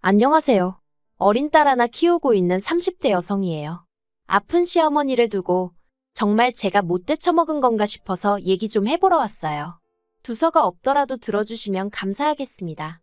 안녕하세요. 어린 딸 하나 키우고 있는 30대 여성이에요. 아픈 시어머니를 두고 정말 제가 못돼 처먹은 건가 싶어서 얘기 좀 해보러 왔어요. 두서가 없더라도 들어주시면 감사하겠습니다.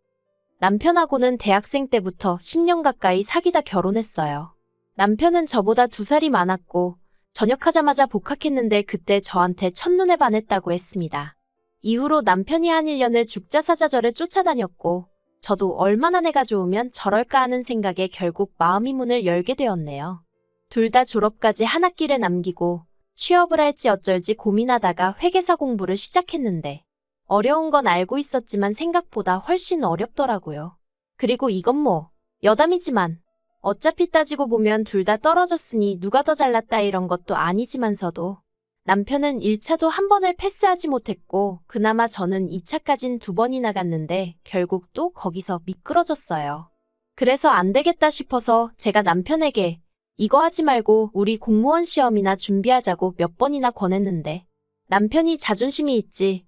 남편하고는 대학생 때부터 10년 가까이 사귀다 결혼했어요. 남편은 저보다 2살이 많았고 전역하자마자 복학했는데 그때 저한테 첫눈에 반했다고 했습니다. 이후로 남편이 한 1년을 죽자사자절을 쫓아다녔고 저도 얼마나 내가 좋으면 저럴까 하는 생각에 결국 마음이 문을 열게 되었네요. 둘 다 졸업까지 한 학기를 남기고 취업을 할지 어쩔지 고민하다가 회계사 공부를 시작했는데 어려운 건 알고 있었지만 생각보다 훨씬 어렵더라고요. 그리고 이건 뭐 여담이지만 어차피 따지고 보면 둘 다 떨어졌으니 누가 더 잘났다 이런 것도 아니지만서도 남편은 1차도 한 번을 패스하지 못했고 그나마 저는 2차까진 2번이나 갔는데 결국 또 거기서 미끄러졌어요. 그래서 안 되겠다 싶어서 제가 남편에게 이거 하지 말고 우리 공무원 시험이나 준비하자고 몇 번이나 권했는데 남편이 자존심이 있지.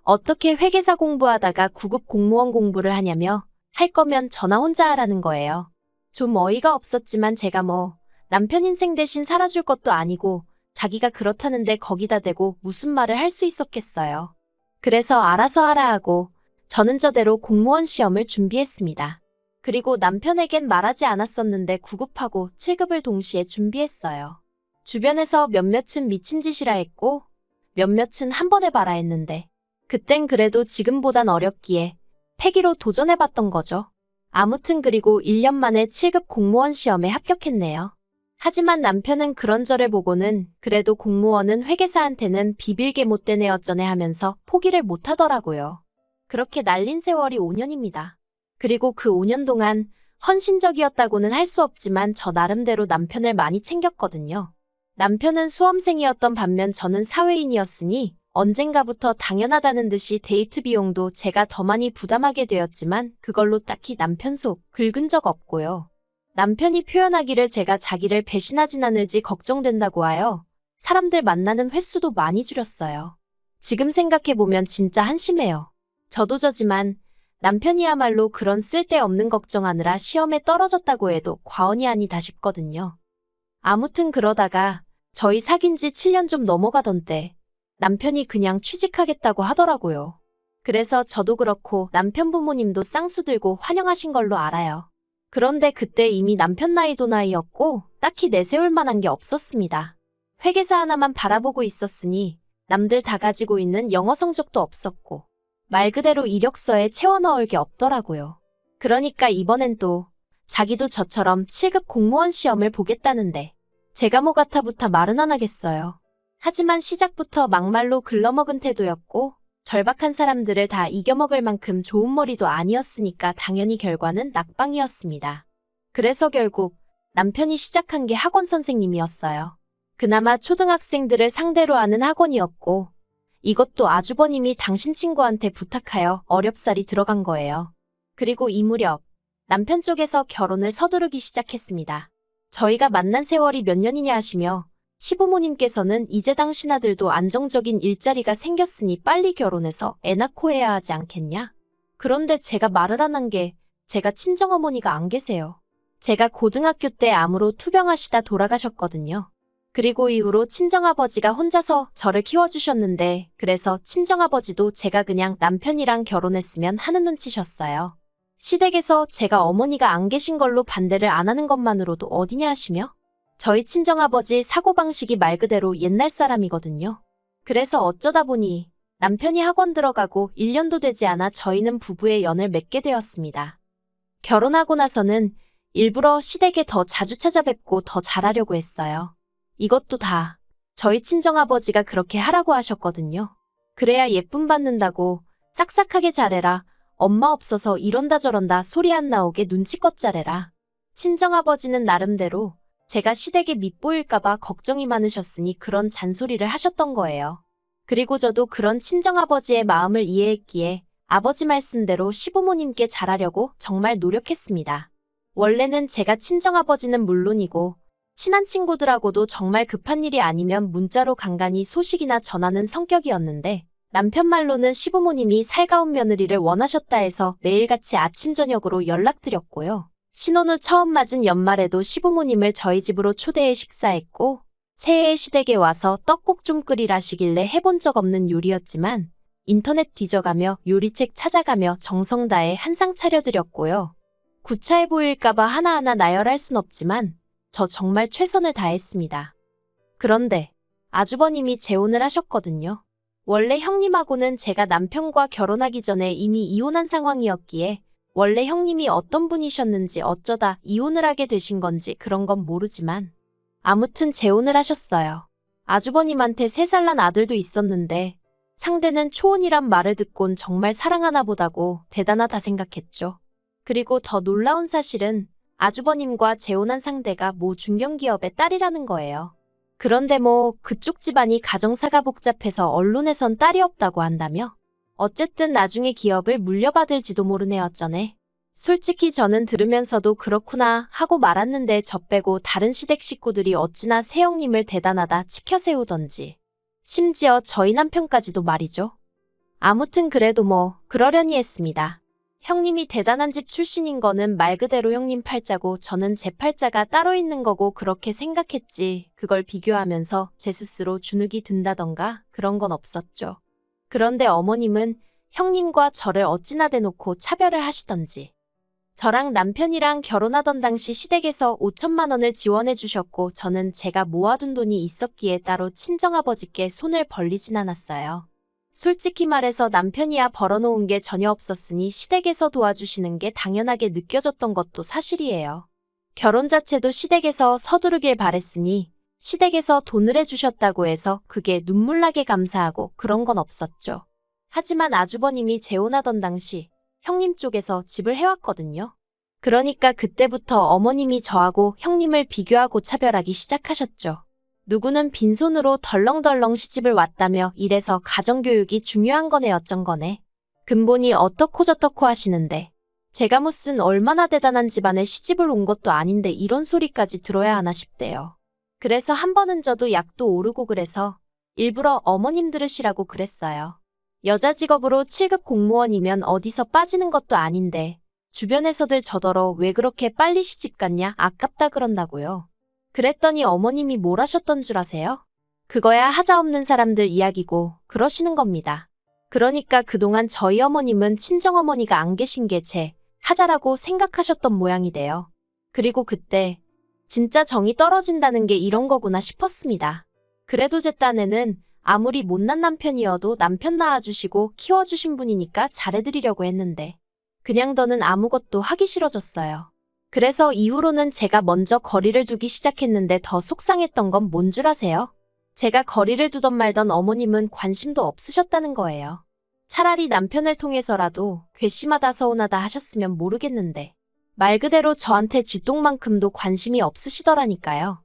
어떻게 회계사 공부하다가 9급 공무원 공부를 하냐며 할 거면 저나 혼자 하라는 거예요. 좀 어이가 없었지만 제가 뭐 남편 인생 대신 살아줄 것도 아니고 자기가 그렇다는데 거기다 대고 무슨 말을 할 수 있었겠어요. 그래서 알아서 하라 하고 저는 저대로 공무원 시험을 준비했습니다. 그리고 남편에겐 말하지 않았었는데 9급하고 7급을 동시에 준비했어요. 주변에서 몇몇은 미친 짓이라 했고 몇몇은 한 번 해봐라 했는데 그땐 그래도 지금보단 어렵기에 패기로 도전해봤던 거죠. 아무튼 그리고 1년 만에 7급 공무원 시험에 합격했네요. 하지만 남편은 그런 저를 보고는 그래도 공무원은 회계사한테는 비빌게 못되네 어쩌네 하면서 포기를 못하더라고요. 그렇게 날린 세월이 5년입니다. 그리고 그 5년 동안 헌신적이었다고는 할 수 없지만 저 나름대로 남편을 많이 챙겼거든요. 남편은 수험생이었던 반면 저는 사회인이었으니 언젠가부터 당연하다는 듯이 데이트 비용도 제가 더 많이 부담하게 되었지만 그걸로 딱히 남편 속 긁은 적 없고요. 남편이 표현하기를 제가 자기를 배신하진 않을지 걱정된다고 하여 사람들 만나는 횟수도 많이 줄였어요. 지금 생각해보면 진짜 한심해요. 저도 저지만 남편이야말로 그런 쓸데없는 걱정하느라 시험에 떨어졌다고 해도 과언이 아니다 싶거든요. 아무튼 그러다가 저희 사귄 지 7년 좀 넘어가던 때 남편이 그냥 취직하겠다고 하더라고요. 그래서 저도 그렇고 남편 부모님도 쌍수 들고 환영하신 걸로 알아요. 그런데 그때 이미 남편 나이도 나이였고 딱히 내세울 만한 게 없었습니다. 회계사 하나만 바라보고 있었으니 남들 다 가지고 있는 영어 성적도 없었고 말 그대로 이력서에 채워 넣을 게 없더라고요. 그러니까 이번엔 또 자기도 저처럼 7급 공무원 시험을 보겠다는데 제가 뭐 같아부터 말은 안 하겠어요. 하지만 시작부터 막말로 글러먹은 태도였고 절박한 사람들을 다 이겨먹을 만큼 좋은 머리도 아니었으니까 당연히 결과는 낙방이었습니다. 그래서 결국 남편이 시작한 게 학원 선생님이었어요. 그나마 초등학생들을 상대로 하는 학원이었고 이것도 아주버님이 당신 친구한테 부탁하여 어렵사리 들어간 거예요. 그리고 이 무렵 남편 쪽에서 결혼을 서두르기 시작했습니다. 저희가 만난 세월이 몇 년이냐 하시며 시부모님께서는 이제 당신 아들도 안정적인 일자리가 생겼으니 빨리 결혼해서 애 낳고 해야 하지 않겠냐? 그런데 제가 말을 안 한 게 제가 친정어머니가 안 계세요. 제가 고등학교 때 암으로 투병하시다 돌아가셨거든요. 그리고 이후로 친정아버지가 혼자서 저를 키워주셨는데 그래서 친정아버지도 제가 그냥 남편이랑 결혼했으면 하는 눈치셨어요. 시댁에서 제가 어머니가 안 계신 걸로 반대를 안 하는 것만으로도 어디냐 하시며 저희 친정아버지 사고방식이 말 그대로 옛날 사람이거든요. 그래서 어쩌다 보니 남편이 학원 들어가고 1년도 되지 않아 저희는 부부의 연을 맺게 되었습니다. 결혼하고 나서는 일부러 시댁에 더 자주 찾아뵙고 더 잘하려고 했어요. 이것도 다 저희 친정아버지가 그렇게 하라고 하셨거든요. 그래야 예쁨 받는다고 싹싹하게 잘해라. 엄마 없어서 이런다 저런다 소리 안 나오게 눈치껏 잘해라. 친정아버지는 나름대로 제가 시댁에 밉보일까봐 걱정이 많으셨으니 그런 잔소리를 하셨던 거예요. 그리고 저도 그런 친정아버지의 마음을 이해했기에 아버지 말씀대로 시부모님께 잘하려고 정말 노력했습니다. 원래는 제가 친정아버지는 물론이고 친한 친구들하고도 정말 급한 일이 아니면 문자로 간간히 소식이나 전하는 성격이었는데 남편 말로는 시부모님이 살가운 며느리를 원하셨다 해서 매일같이 아침 저녁으로 연락드렸고요. 신혼 후 처음 맞은 연말에도 시부모님을 저희 집으로 초대해 식사했고 새해에 시댁에 와서 떡국 좀 끓이라시길래 해본 적 없는 요리였지만 인터넷 뒤져가며 요리책 찾아가며 정성 다해 한상 차려드렸고요. 구차해 보일까봐 하나하나 나열할 순 없지만 저 정말 최선을 다했습니다. 그런데 아주버님이 재혼을 하셨거든요. 원래 형님하고는 제가 남편과 결혼하기 전에 이미 이혼한 상황이었기에 원래 형님이 어떤 분이셨는지 어쩌다 이혼을 하게 되신 건지 그런 건 모르지만 아무튼 재혼을 하셨어요. 아주버님한테 3살 난 아들도 있었는데 상대는 초혼이란 말을 듣곤 정말 사랑하나 보다고 대단하다 생각했죠. 그리고 더 놀라운 사실은 아주버님과 재혼한 상대가 모 중견기업의 딸이라는 거예요. 그런데 뭐 그쪽 집안이 가정사가 복잡해서 언론에선 딸이 없다고 한다며? 어쨌든 나중에 기업을 물려받을지도 모르네 어쩌네. 솔직히 저는 들으면서도 그렇구나 하고 말았는데 저 빼고 다른 시댁 식구들이 어찌나 새형님을 대단하다 치켜세우던지. 심지어 저희 남편까지도 말이죠. 아무튼 그래도 뭐 그러려니 했습니다. 형님이 대단한 집 출신인 거는 말 그대로 형님 팔자고 저는 제 팔자가 따로 있는 거고 그렇게 생각했지. 그걸 비교하면서 제 스스로 주눅이 든다던가 그런 건 없었죠. 그런데 어머님은 형님과 저를 어찌나 대놓고 차별을 하시던지. 저랑 남편이랑 결혼하던 당시 시댁에서 5천만 원을 지원해 주셨고 저는 제가 모아둔 돈이 있었기에 따로 친정아버지께 손을 벌리진 않았어요. 솔직히 말해서 남편이야 벌어놓은 게 전혀 없었으니 시댁에서 도와주시는 게 당연하게 느껴졌던 것도 사실이에요. 결혼 자체도 시댁에서 서두르길 바랬으니 시댁에서 돈을 해주셨다고 해서 그게 눈물나게 감사하고 그런 건 없었죠. 하지만 아주버님이 재혼하던 당시 형님 쪽에서 집을 해왔거든요. 그러니까 그때부터 어머님이 저하고 형님을 비교하고 차별하기 시작하셨죠. 누구는 빈손으로 덜렁덜렁 시집을 왔다며 이래서 가정교육이 중요한 거네 어쩐 거네. 근본이 어떻고 저떻고 하시는데 제가 무슨 얼마나 대단한 집안에 시집을 온 것도 아닌데 이런 소리까지 들어야 하나 싶대요. 그래서 한 번은 저도 약도 오르고 그래서 일부러 어머님 들으시라고 그랬어요. 여자 직업으로 7급 공무원이면 어디서 빠지는 것도 아닌데 주변에서들 저더러 왜 그렇게 빨리 시집 갔냐 아깝다 그런다고요. 그랬더니 어머님이 뭘 하셨던 줄 아세요? 그거야 하자 없는 사람들 이야기고 그러시는 겁니다. 그러니까 그동안 저희 어머님은 친정어머니가 안 계신 게 제 하자라고 생각하셨던 모양이래요. 그리고 그때 진짜 정이 떨어진다는 게 이런 거구나 싶었습니다. 그래도 제 딴에는 아무리 못난 남편이어도 남편 낳아주시고 키워주신 분이니까 잘해드리려고 했는데 그냥 더는 아무것도 하기 싫어졌어요. 그래서 이후로는 제가 먼저 거리를 두기 시작했는데 더 속상했던 건 뭔 줄 아세요? 제가 거리를 두던 말던 어머님은 관심도 없으셨다는 거예요. 차라리 남편을 통해서라도 괘씸하다 서운하다 하셨으면 모르겠는데 말 그대로 저한테 쥐똥만큼도 관심이 없으시더라니까요.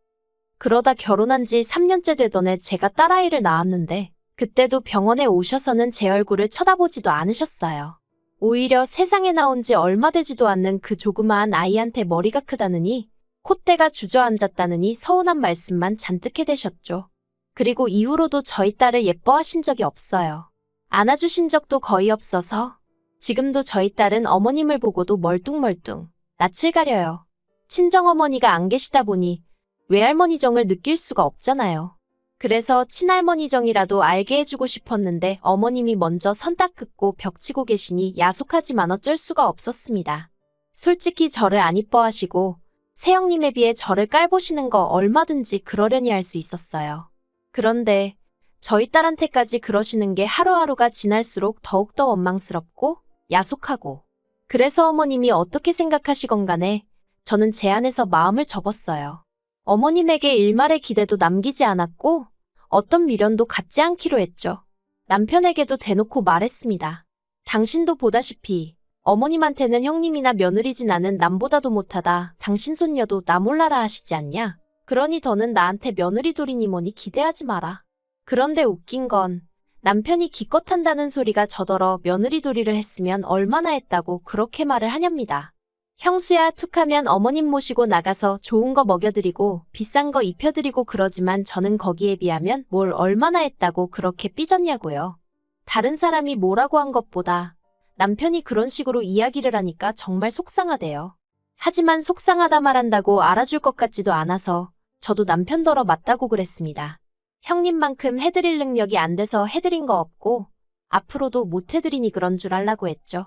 그러다 결혼한 지 3년째 되던 해 제가 딸아이를 낳았는데 그때도 병원에 오셔서는 제 얼굴을 쳐다보지도 않으셨어요. 오히려 세상에 나온 지 얼마 되지도 않는 그 조그마한 아이한테 머리가 크다느니 콧대가 주저앉았다느니 서운한 말씀만 잔뜩 해대셨죠. 그리고 이후로도 저희 딸을 예뻐하신 적이 없어요. 안아주신 적도 거의 없어서 지금도 저희 딸은 어머님을 보고도 멀뚱멀뚱 낯을 가려요. 친정어머니가 안 계시다 보니 외할머니 정을 느낄 수가 없잖아요. 그래서 친할머니 정이라도 알게 해주고 싶었는데 어머님이 먼저 선 딱 긋고 벽치고 계시니 야속하지만 어쩔 수가 없었습니다. 솔직히 저를 안 이뻐하시고 새형님에 비해 저를 깔보시는 거 얼마든지 그러려니 할 수 있었어요. 그런데 저희 딸한테까지 그러시는 게 하루하루가 지날수록 더욱더 원망스럽고 야속하고 그래서 어머님이 어떻게 생각하시건 간에 저는 제 안에서 마음을 접었어요. 어머님에게 일말의 기대도 남기지 않았고 어떤 미련도 갖지 않기로 했죠. 남편에게도 대놓고 말했습니다. 당신도 보다시피 어머님한테는 형님이나 며느리진 않은 남보다도 못하다. 당신 손녀도 나 몰라라 하시지 않냐? 그러니 더는 나한테 며느리 돌이니 뭐니 기대하지 마라. 그런데 웃긴 건 남편이 기껏 한다는 소리가 저더러 며느리 돌이를 했으면 얼마나 했다고 그렇게 말을 하렵니다. 형수야 툭하면 어머님 모시고 나가서 좋은 거 먹여드리고 비싼 거 입혀드리고 그러지만 저는 거기에 비하면 뭘 얼마나 했다고 그렇게 삐졌냐고요. 다른 사람이 뭐라고 한 것보다 남편이 그런 식으로 이야기를 하니까 정말 속상하대요. 하지만 속상하다 말한다고 알아줄 것 같지도 않아서 저도 남편더러 맞다고 그랬습니다. 형님만큼 해드릴 능력이 안 돼서 해드린 거 없고 앞으로도 못 해드리니 그런 줄 알라고 했죠.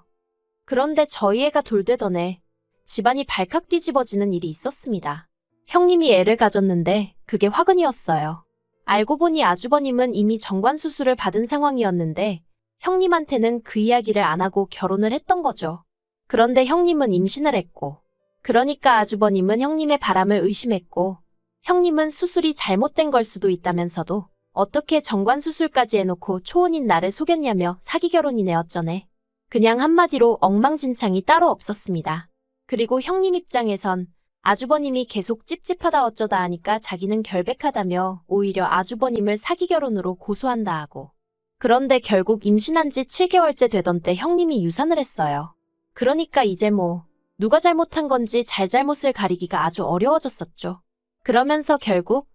그런데 저희 애가 돌되던 해 집안이 발칵 뒤집어지는 일이 있었습니다. 형님이 애를 가졌는데 그게 화근이었어요. 알고 보니 아주버님은 이미 정관수술을 받은 상황이었는데 형님한테는 그 이야기를 안 하고 결혼을 했던 거죠. 그런데 형님은 임신을 했고 그러니까 아주버님은 형님의 바람을 의심했고 형님은 수술이 잘못된 걸 수도 있다면서도 어떻게 정관수술까지 해놓고 초혼인 나를 속였냐며 사기 결혼이네 어쩌네. 그냥 한마디로 엉망진창이 따로 없었습니다. 그리고 형님 입장에선 아주버님이 계속 찝찝하다 어쩌다 하니까 자기는 결백하다며 오히려 아주버님을 사기 결혼으로 고소한다 하고. 그런데 결국 임신한 지 7개월째 되던 때 형님이 유산을 했어요. 그러니까 이제 뭐 누가 잘못한 건지 잘잘못을 가리기가 아주 어려워졌었죠. 그러면서 결국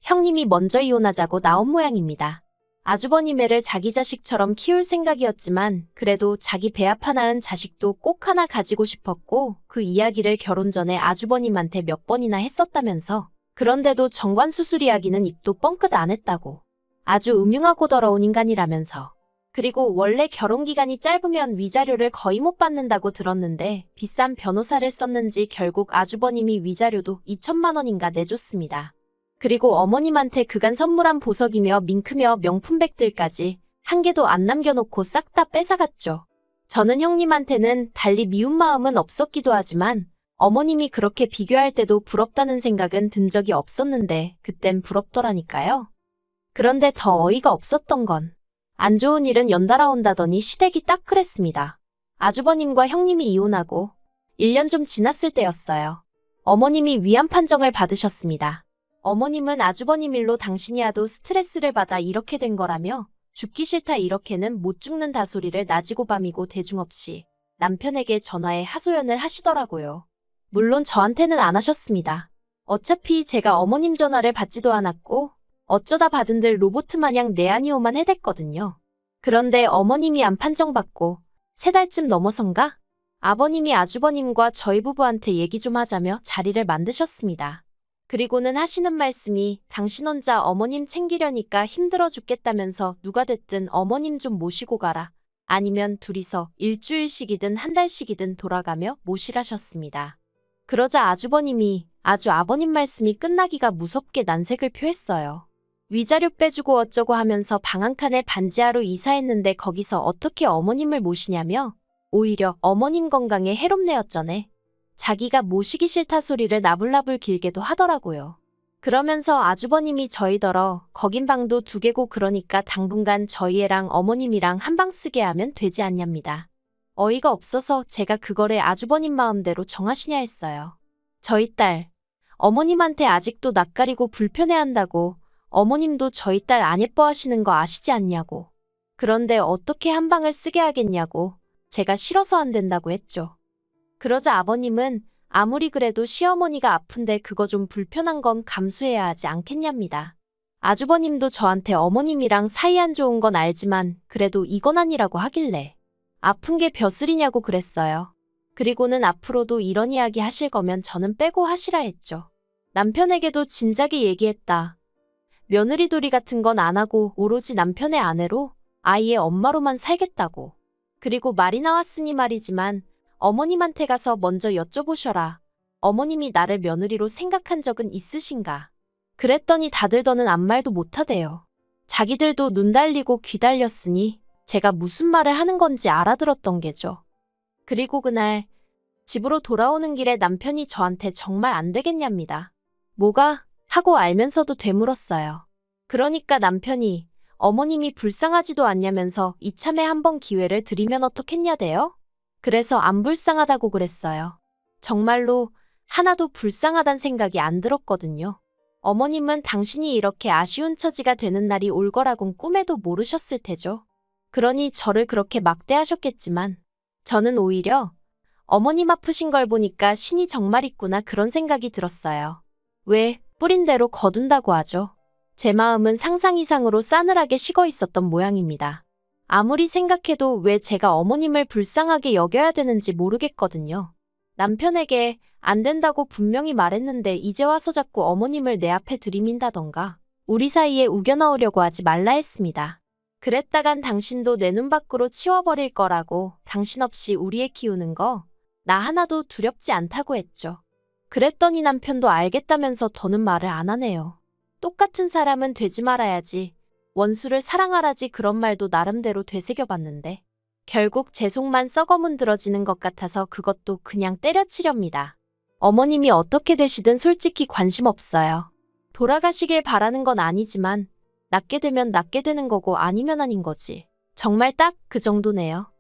형님이 먼저 이혼하자고 나온 모양입니다. 아주버님 애를 자기 자식처럼 키울 생각이었지만 그래도 자기 배아파 낳은 자식도 꼭 하나 가지고 싶었고 그 이야기를 결혼 전에 아주버님한테 몇 번이나 했었다면서 그런데도 정관수술 이야기는 입도 뻥끗 안 했다고. 아주 음흉하고 더러운 인간이라면서. 그리고 원래 결혼기간이 짧으면 위자료를 거의 못 받는다고 들었는데 비싼 변호사를 썼는지 결국 아주버님이 위자료도 2천만 원인가 내줬습니다. 그리고 어머님한테 그간 선물한 보석이며 밍크며 명품백들까지 한 개도 안 남겨놓고 싹 다 뺏어갔죠. 저는 형님한테는 달리 미운 마음은 없었기도 하지만 어머님이 그렇게 비교할 때도 부럽다는 생각은 든 적이 없었는데 그땐 부럽더라니까요. 그런데 더 어이가 없었던 건 안 좋은 일은 연달아 온다더니 시댁이 딱 그랬습니다. 아주버님과 형님이 이혼하고 1년 좀 지났을 때였어요. 어머님이 위암 판정을 받으셨습니다. 어머님은 아주버님 일로 당신이 하도 스트레스를 받아 이렇게 된 거라며 죽기 싫다 이렇게는 못 죽는다 소리를 낮이고 밤이고 대중 없이 남편에게 전화해 하소연을 하시더라고요. 물론 저한테는 안 하셨습니다. 어차피 제가 어머님 전화를 받지도 않았고 어쩌다 받은들 로봇 마냥 네 아니오만 해댔거든요. 그런데 어머님이 암 판정받고 3달쯤 넘어선가? 아버님이 아주버님과 저희 부부한테 얘기 좀 하자며 자리를 만드셨습니다. 그리고는 하시는 말씀이 당신 혼자 어머님 챙기려니까 힘들어 죽겠다면서 누가 됐든 어머님 좀 모시고 가라. 아니면 둘이서 일주일씩이든 한 달씩이든 돌아가며 모시라셨습니다. 그러자 아주버님이 아주 아버님 말씀이 끝나기가 무섭게 난색을 표했어요. 위자료 빼주고 어쩌고 하면서 방 한 칸에 반지하로 이사했는데 거기서 어떻게 어머님을 모시냐며 오히려 어머님 건강에 해롭네 어쩌네. 자기가 모시기 싫다 소리를 나불나불 길게도 하더라고요. 그러면서 아주버님이 저희더러 거긴 방도 2개고 그러니까 당분간 저희 애랑 어머님이랑 한 방 쓰게 하면 되지 않냐입니다. 어이가 없어서 제가 그거를 아주버님 마음대로 정하시냐 했어요. 저희 딸, 어머님한테 아직도 낯가리고 불편해한다고 어머님도 저희 딸 안 예뻐하시는 거 아시지 않냐고. 그런데 어떻게 한 방을 쓰게 하겠냐고 제가 싫어서 안 된다고 했죠. 그러자 아버님은 아무리 그래도 시어머니가 아픈데 그거 좀 불편한 건 감수해야 하지 않겠냐입니다. 아주버님도 저한테 어머님이랑 사이 안 좋은 건 알지만 그래도 이건 아니라고 하길래 아픈 게 벼슬이냐고 그랬어요. 그리고는 앞으로도 이런 이야기 하실 거면 저는 빼고 하시라 했죠. 남편에게도 진작에 얘기했다. 며느리돌이 같은 건 안 하고 오로지 남편의 아내로 아이의 엄마로만 살겠다고. 그리고 말이 나왔으니 말이지만 어머님한테 가서 먼저 여쭤보셔라. 어머님이 나를 며느리로 생각한 적은 있으신가? 그랬더니 다들 더는 아무 말도 못하대요. 자기들도 눈 달리고 귀 달렸으니 제가 무슨 말을 하는 건지 알아들었던 게죠. 그리고 그날 집으로 돌아오는 길에 남편이 저한테 정말 안 되겠냐입니다. 뭐가? 하고 알면서도 되물었어요. 그러니까 남편이 어머님이 불쌍하지도 않냐면서 이참에 한번 기회를 드리면 어떻겠냐대요? 그래서 안 불쌍하다고 그랬어요. 정말로 하나도 불쌍하단 생각이 안 들었거든요. 어머님은 당신이 이렇게 아쉬운 처지가 되는 날이 올 거라곤 꿈에도 모르셨을 테죠. 그러니 저를 그렇게 막대하셨겠지만 저는 오히려 어머님 아프신 걸 보니까 신이 정말 있구나 그런 생각이 들었어요. 왜 뿌린 대로 거둔다고 하죠. 제 마음은 상상 이상으로 싸늘하게 식어 있었던 모양입니다. 아무리 생각해도 왜 제가 어머님을 불쌍하게 여겨야 되는지 모르겠거든요. 남편에게 안 된다고 분명히 말했는데 이제 와서 자꾸 어머님을 내 앞에 들이민다던가 우리 사이에 우겨넣으려고 하지 말라 했습니다. 그랬다간 당신도 내 눈 밖으로 치워버릴 거라고 당신 없이 우리 애 키우는 거 나 하나도 두렵지 않다고 했죠. 그랬더니 남편도 알겠다면서 더는 말을 안 하네요. 똑같은 사람은 되지 말아야지. 원수를 사랑하라지 그런 말도 나름대로 되새겨봤는데 결국 제 속만 썩어 문드러지는 것 같아서 그것도 그냥 때려치렵니다. 어머님이 어떻게 되시든 솔직히 관심 없어요. 돌아가시길 바라는 건 아니지만 낫게 되면 낫게 되는 거고 아니면 아닌 거지. 정말 딱 그 정도네요.